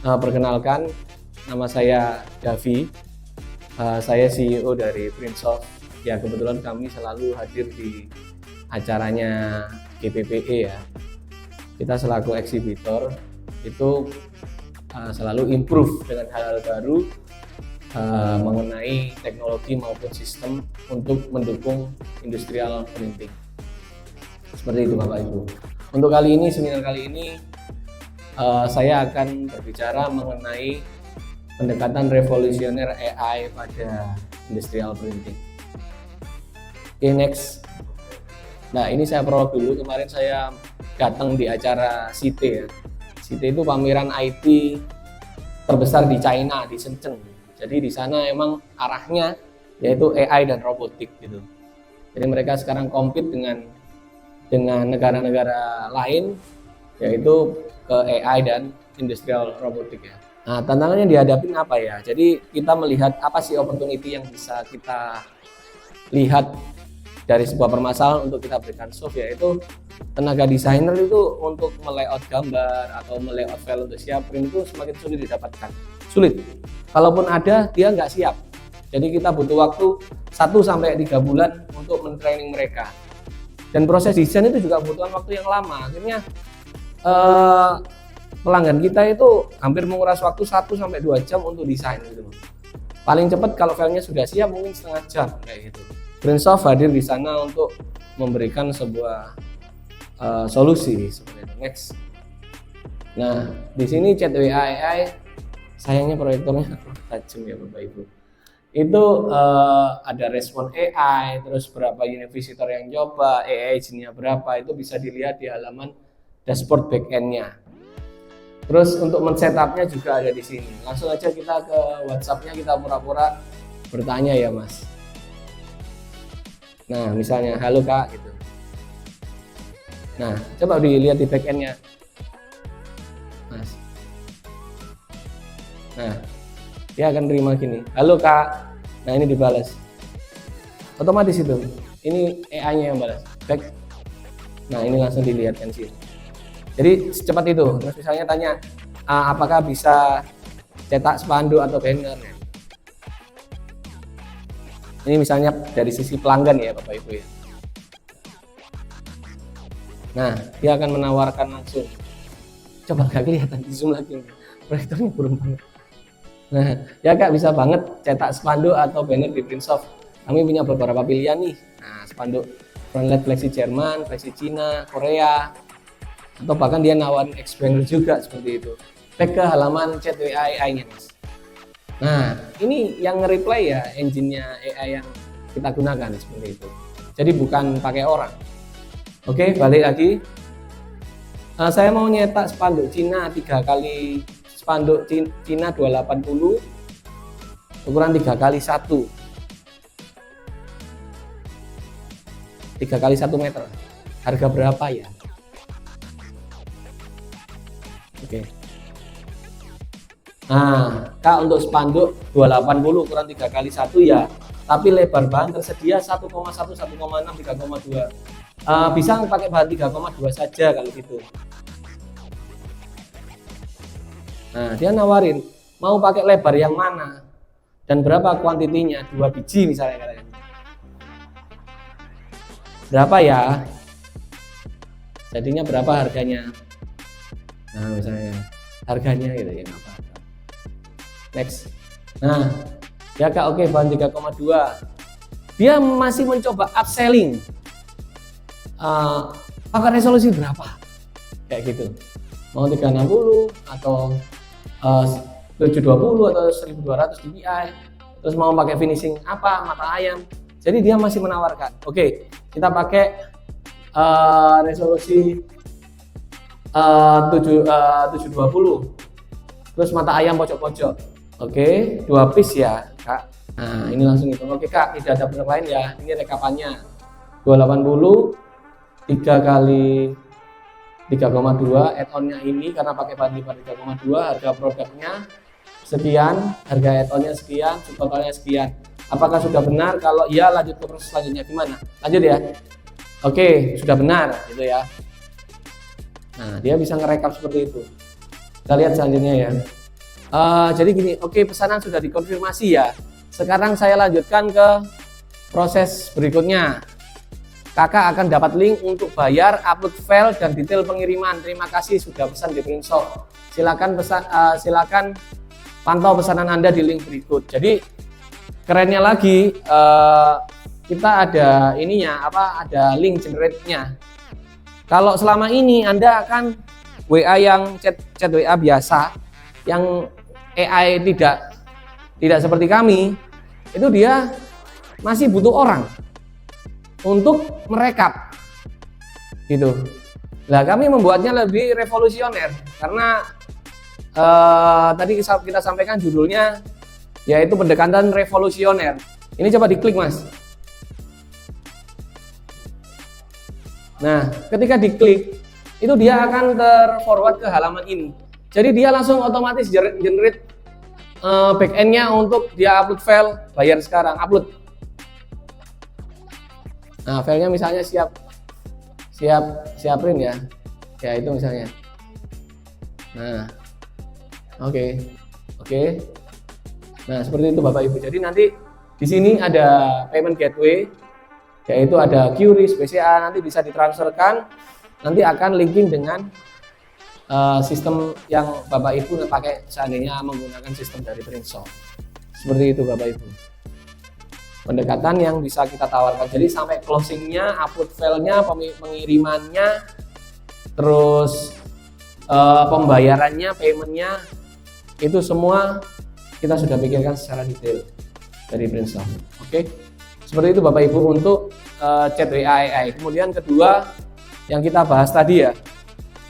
Perkenalkan, nama saya Davi. Saya CEO dari Printsoft. Ya, kebetulan kami selalu hadir di acaranya GPPE ya. Kita selaku eksibitor itu selalu improve dengan hal-hal baru mengenai teknologi maupun sistem untuk mendukung industrial printing. Seperti itu Bapak Ibu. Untuk seminar kali ini saya akan berbicara mengenai pendekatan revolusioner AI pada industrial printing. Oke, next. Nah, ini saya prolog dulu. Kemarin saya datang di acara CITE ya. CITE itu pameran IT terbesar di China, di Shenzhen. Jadi di sana emang arahnya yaitu AI dan robotik gitu. Jadi mereka sekarang compete dengan negara-negara lain, yaitu ke AI dan industrial robotik ya. Nah, tantangannya dihadapin apa ya? Jadi kita melihat apa sih opportunity yang bisa kita lihat dari sebuah permasalahan untuk kita berikan solve, yaitu tenaga desainer itu untuk melayout gambar atau melayout file untuk siap print itu semakin sulit didapatkan. Sulit. Kalaupun ada, dia nggak siap. Jadi kita butuh waktu 1-3 bulan untuk mentraining mereka. Dan proses desain itu juga membutuhkan waktu yang lama. Akhirnya pelanggan kita itu hampir menguras waktu 1-2 jam untuk desain gitu. Paling cepat kalau filenya sudah siap mungkin setengah jam kayak gitu. Printsoft hadir di sana untuk memberikan sebuah solusi seperti itu. Next. Nah, di sini chat WA AI, sayangnya proyektornya tajam ya Bapak Ibu. Itu ada respon AI, terus berapa unit visitor yang coba, AI jenisnya berapa, itu bisa dilihat di halaman dashboard backend-nya. Terus untuk men-setupnya juga ada di sini. Langsung aja kita ke WhatsApp-nya, kita pura-pura bertanya ya Mas. Nah, misalnya halo Kak gitu. Nah, coba dilihat di backend-nya Mas. Nah, dia akan terima gini, halo Kak. Nah, ini dibalas otomatis itu. Ini AI-nya yang balas back. Nah, ini langsung dilihatkan sih. Jadi secepat itu. Terus misalnya tanya apakah bisa cetak spanduk atau banner. Ini misalnya dari sisi pelanggan ya Bapak Ibu ya. Nah, dia akan menawarkan langsung. Coba nggak kelihatan, di zoom lagi. Proyektornya burung banget. Nah, ya Kak, bisa banget cetak spanduk atau banner di Printsoft. Kami punya beberapa pilihan nih. Nah, spanduk frontlet flexi Jerman, flexi Cina, Korea, atau bahkan dia nawarin expander juga seperti itu. Back ke halaman chat WA AI-nya Mas. Nah, ini yang nge-reply ya engine-nya AI yang kita gunakan seperti itu. Jadi bukan pakai orang. Oke, balik lagi. Saya mau nyetak spanduk Cina 3 kali, spanduk Cina 280 ukuran 3x1. 3x1 meter. Harga berapa ya? Oke. Nah, Kak, untuk spanduk 280 ukuran 3x1 ya, tapi lebar bahan tersedia 1,1, 1,6, 3,2. Bisa pakai bahan 3,2 saja kalau gitu. Nah, dia nawarin mau pakai lebar yang mana dan berapa kuantitinya, 2 biji misalnya katanya. Berapa ya? Jadinya berapa harganya? Nah, misalnya harganya gitu ya, nggak apa-apa. Next. Nah, ya Kak, oke, bahan 3,2. Dia masih mencoba upselling. Pakai resolusi berapa? Kayak gitu. Mau 360 atau 720 atau 1200 dpi. Terus mau pakai finishing apa? Mata ayam. Jadi dia masih menawarkan. Oke, kita pakai resolusi 720. Terus mata ayam pojok-pojok. Oke, 2 piece ya Kak. Nah, ini langsung itu. Oke Kak, tidak ada benar lain ya. Ini rekapannya 280 3 kali 3,2. Add-onnya ini karena pakai bahan lipat 3,2. Harga produknya sekian, harga add-onnya sekian, totalnya sekian. Apakah sudah benar? Kalau iya, lanjut ke proses selanjutnya. Gimana? Lanjut ya. Oke, sudah benar gitu ya. Nah, dia bisa ngerekap seperti itu. Kita lihat selanjutnya ya. Jadi gini, oke, pesanan sudah dikonfirmasi ya. Sekarang saya lanjutkan ke proses berikutnya. Kakak akan dapat link untuk bayar, upload file dan detail pengiriman. Terima kasih sudah pesan di Printshop. Silakan pantau pesanan Anda di link berikut. Jadi kerennya lagi, kita ada ininya, ada link generate-nya. Kalau selama ini Anda akan WA yang chat WA biasa, yang AI tidak seperti kami, itu dia masih butuh orang untuk merekap gitu. Nah, kami membuatnya lebih revolusioner karena tadi kita sampaikan judulnya yaitu pendekatan revolusioner. Ini coba diklik, Mas. Nah, ketika diklik itu dia akan terforward ke halaman ini. Jadi dia langsung otomatis generate backend-nya untuk dia upload file, bayar sekarang, upload. Nah, filenya misalnya siap print ya. Ya, itu misalnya. Nah, oke. Nah, seperti itu Bapak Ibu. Jadi nanti di sini ada payment gateway, yaitu ada QRIS, BCA, nanti bisa ditransferkan, nanti akan linking dengan sistem yang Bapak Ibu pakai seandainya menggunakan sistem dari Printshop. Seperti itu Bapak Ibu. Pendekatan yang bisa kita tawarkan. Jadi sampai closingnya, upload filenya, pengirimannya, terus pembayarannya, paymentnya, itu semua kita sudah pikirkan secara detail dari Printshop. Oke, seperti itu Bapak Ibu untuk chat WA AI. Kemudian kedua yang kita bahas tadi ya,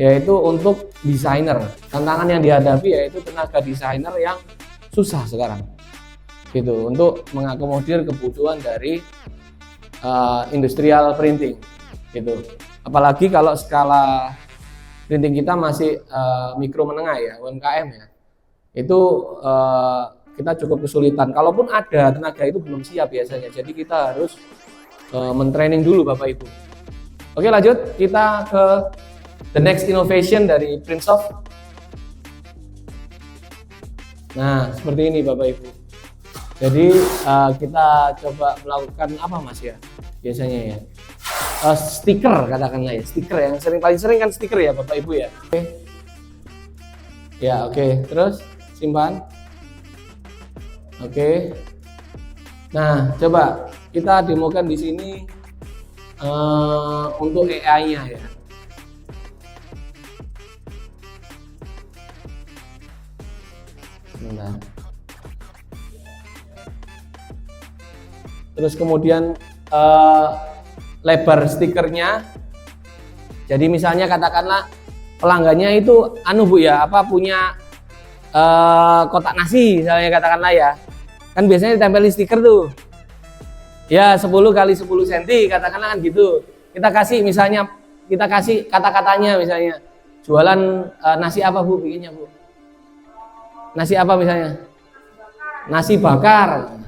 yaitu untuk desainer. Tantangan yang dihadapi yaitu tenaga desainer yang susah sekarang. Gitu, untuk mengakomodir kebutuhan dari industrial printing gitu. Apalagi kalau skala printing kita masih mikro menengah ya, UMKM ya. Itu kita cukup kesulitan. Kalaupun ada, tenaga itu belum siap biasanya. Jadi kita harus mentraining dulu Bapak Ibu. Oke, lanjut kita ke the next innovation dari Printshop. Nah, seperti ini Bapak Ibu. Jadi kita coba melakukan apa Mas ya biasanya ya, stiker katakanlah ya, stiker yang paling sering kan stiker ya Bapak Ibu ya. Oke. Ya, oke. Terus simpan. Oke. Nah, coba kita demokan di sini untuk AI-nya ya. Sebentar. Terus kemudian lebar stikernya. Jadi misalnya katakanlah pelanggannya itu Bu ya, punya kotak nasi misalnya katakanlah ya. Kan biasanya ditempelin stiker tuh. Ya 10 kali 10 cm katakanlah kan gitu. Kita kasih kata-katanya misalnya. Jualan nasi apa Bu bikinnya Bu? Nasi apa misalnya? Nasi bakar.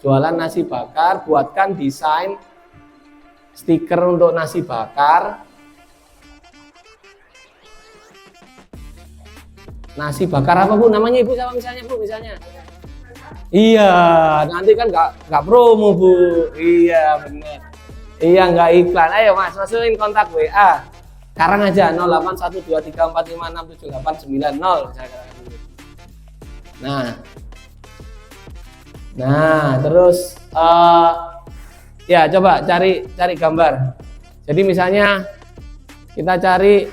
Jualan nasi bakar, buatkan desain stiker untuk nasi bakar. Nasi bakar apa Bu? Namanya Ibu siapa misalnya Bu? Misalnya. Iya, nanti kan nggak promo Bu. Iya benar. Iya nggak iklan. Ayo Mas, masukin kontak WA. Sekarang aja 081234567890 misalnya. Nah, terus ya coba cari gambar. Jadi misalnya kita cari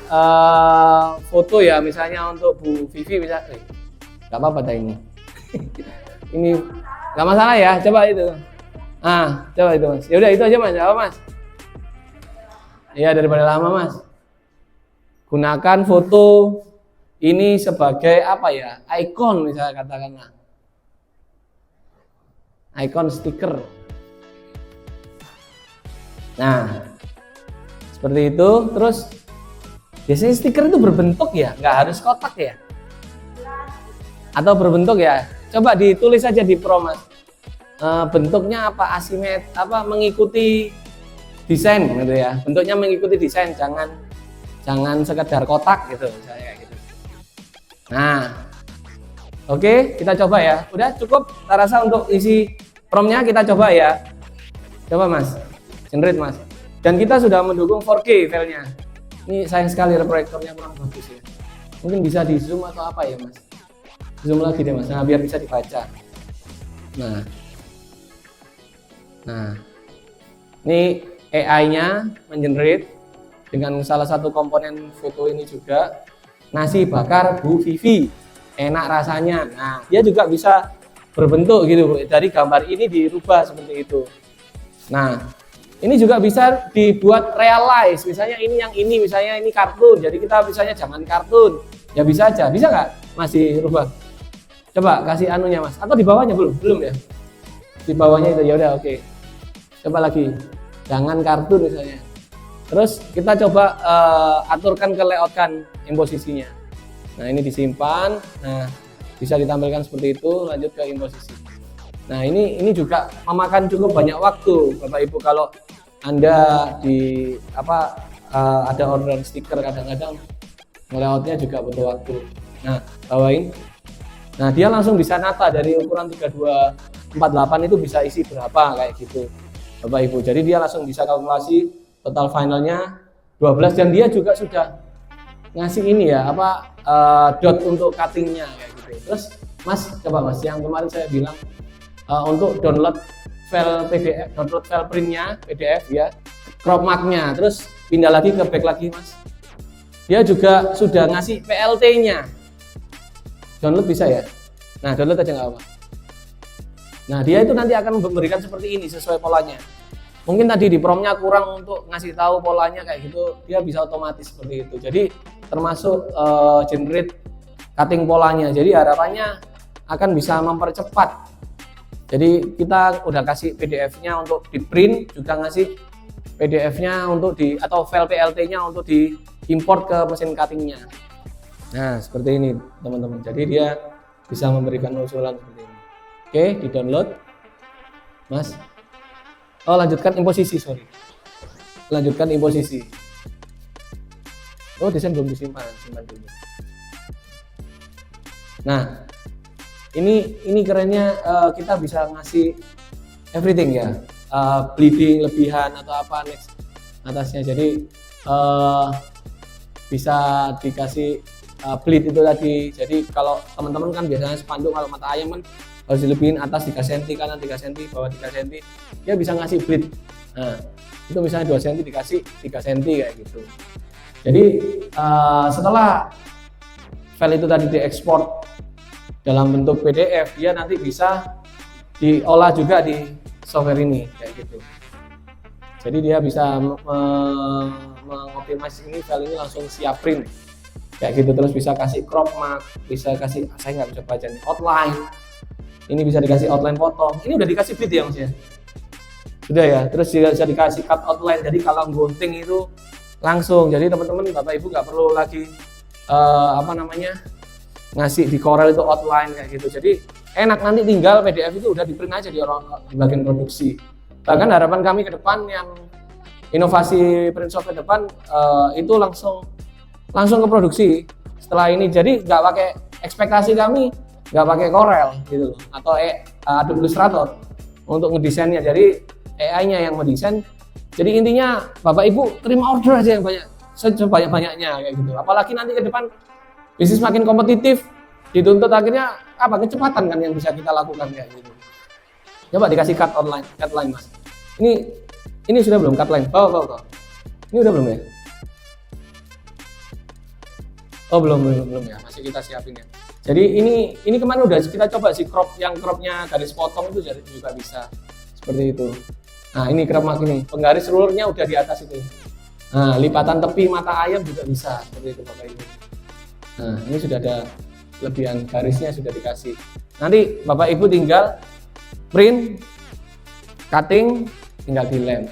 foto ya, misalnya untuk Bu Vivi bisa, nggak apa-apa dah ini. Ini nggak masalah ya, coba itu. Coba itu Mas. Ya udah itu aja Mas, apa Mas? Iya daripada lama Mas. Gunakan foto ini sebagai apa ya? Ikon misalnya katakanlah. Icon stiker. Nah, seperti itu. Terus biasanya stiker itu berbentuk ya, nggak harus kotak ya, atau berbentuk ya. Coba ditulis aja di prompt Mas. Bentuknya apa, mengikuti desain gitu ya. Bentuknya mengikuti desain, jangan sekedar kotak gitu misalnya gitu. Nah, Oke, kita coba ya. Udah cukup, saya rasa untuk isi promnya kita coba ya. Coba Mas, generate Mas. Dan kita sudah mendukung 4K filenya. Ini sayang sekali proyektornya kurang bagus ya. Mungkin bisa di zoom atau apa ya Mas? Zoom lagi deh Mas, nah biar bisa dibaca. Nah, ini AI-nya mengenerate dengan salah satu komponen foto ini juga. Nasi bakar Bu Vivi, enak rasanya. Nah, dia juga bisa berbentuk gitu, dari gambar ini dirubah seperti itu. Nah, ini juga bisa dibuat realize, misalnya ini misalnya ini kartun, jadi kita misalnya jangan kartun, ya bisa aja, bisa nggak masih rubah? Coba kasih anunya Mas, atau di bawahnya belum ya? Di bawahnya itu ya udah oke. Coba lagi, jangan kartun misalnya. Terus kita coba aturkan ke layoutkan posisinya. Nah ini disimpan, nah bisa ditampilkan seperti itu, lanjut ke posisi. Nah ini juga memakan cukup banyak waktu Bapak Ibu kalau Anda di ada orderan stiker, kadang-kadang layoutnya juga butuh waktu. Nah bawain, nah dia langsung bisa nata dari ukuran 3248 itu bisa isi berapa kayak gitu Bapak Ibu. Jadi dia langsung bisa kalkulasi total finalnya 12 dan dia juga sudah ngasih ini ya dot untuk cuttingnya kayak gitu. Terus Mas coba Mas yang kemarin saya bilang untuk download file PDF, download file printnya PDF ya, crop marknya, terus pindah lagi ke back lagi Mas. Dia juga sudah ngasih PLT-nya. Download bisa ya? Nah download aja nggak apa. Nah dia itu nanti akan memberikan seperti ini sesuai polanya. Mungkin tadi di promnya kurang untuk ngasih tahu polanya kayak gitu, dia bisa otomatis seperti itu. Jadi termasuk generate cutting polanya. Jadi harapannya akan bisa mempercepat. Jadi kita udah kasih PDF-nya untuk di print, juga ngasih PDF-nya untuk atau file PLT-nya untuk diimport ke mesin cuttingnya. Nah seperti ini teman-teman. Jadi dia bisa memberikan usulan seperti ini. Oke, di download, Mas. Oh lanjutkan imposisi, sorry. Lanjutkan imposisi. Oh desain belum disimpan, simpan dulu. Nah ini kerennya kita bisa ngasih everything ya, bleeding lebihan atau apa next atasnya. Jadi bisa dikasih bleed itu tadi. Jadi kalau teman-teman kan biasanya spanduk kalau mata ayam kan harus dilebihin atas 3 cm, kanan 3 cm, bawah 3 cm, dia bisa ngasih bleed. Nah, itu misalnya 2 cm dikasih 3 cm kayak gitu. Jadi setelah file itu tadi diekspor dalam bentuk PDF, dia nanti bisa diolah juga di software ini kayak gitu. Jadi dia bisa mengoptimasi ini, file ini langsung siap print kayak gitu. Terus bisa kasih crop mark, bisa kasih, saya nggak bisa baca nih, outline. Ini bisa dikasih outline potong. Ini udah dikasih bleed ya Mas ya? Sudah ya. Terus bisa dikasih cut outline. Jadi kalau gunting itu langsung. Jadi teman-teman Bapak Ibu nggak perlu lagi ngasih di Corel itu outline kayak gitu. Jadi enak, nanti tinggal PDF itu udah di print aja di bagian produksi. Bahkan harapan kami ke depan yang inovasi print software depan itu langsung ke produksi setelah ini. Jadi nggak pakai ekspektasi kami, nggak pakai Corel gitu atau Adobe Illustrator untuk ngedesainnya. Jadi AI-nya yang mendesain. Jadi intinya Bapak Ibu terima order aja yang banyak, sebanyak-banyaknya kayak gitu. Apalagi nanti ke depan bisnis makin kompetitif, dituntut akhirnya kecepatan kan yang bisa kita lakukan kayak gitu. Coba dikasih cut line Mas. Ini sudah belum cut line? Bawa. Ini udah belum ya? Oh belum ya, masih kita siapin ya. Jadi ini kemarin udah kita coba sih yang cropnya garis potong itu juga bisa seperti itu. Nah ini crop mark ini, penggaris rulernya udah di atas itu. Nah lipatan tepi mata ayam juga bisa seperti itu Bapak Ibu. Nah ini sudah ada lebihan garisnya sudah dikasih. Nanti Bapak Ibu tinggal print, cutting, tinggal dilem.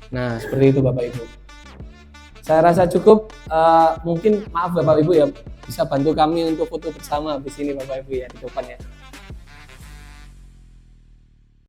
Nah seperti itu Bapak Ibu. Saya rasa cukup. Mungkin maaf Bapak Ibu ya, bisa bantu kami untuk foto bersama di sini Bapak Ibu ya di depan ya.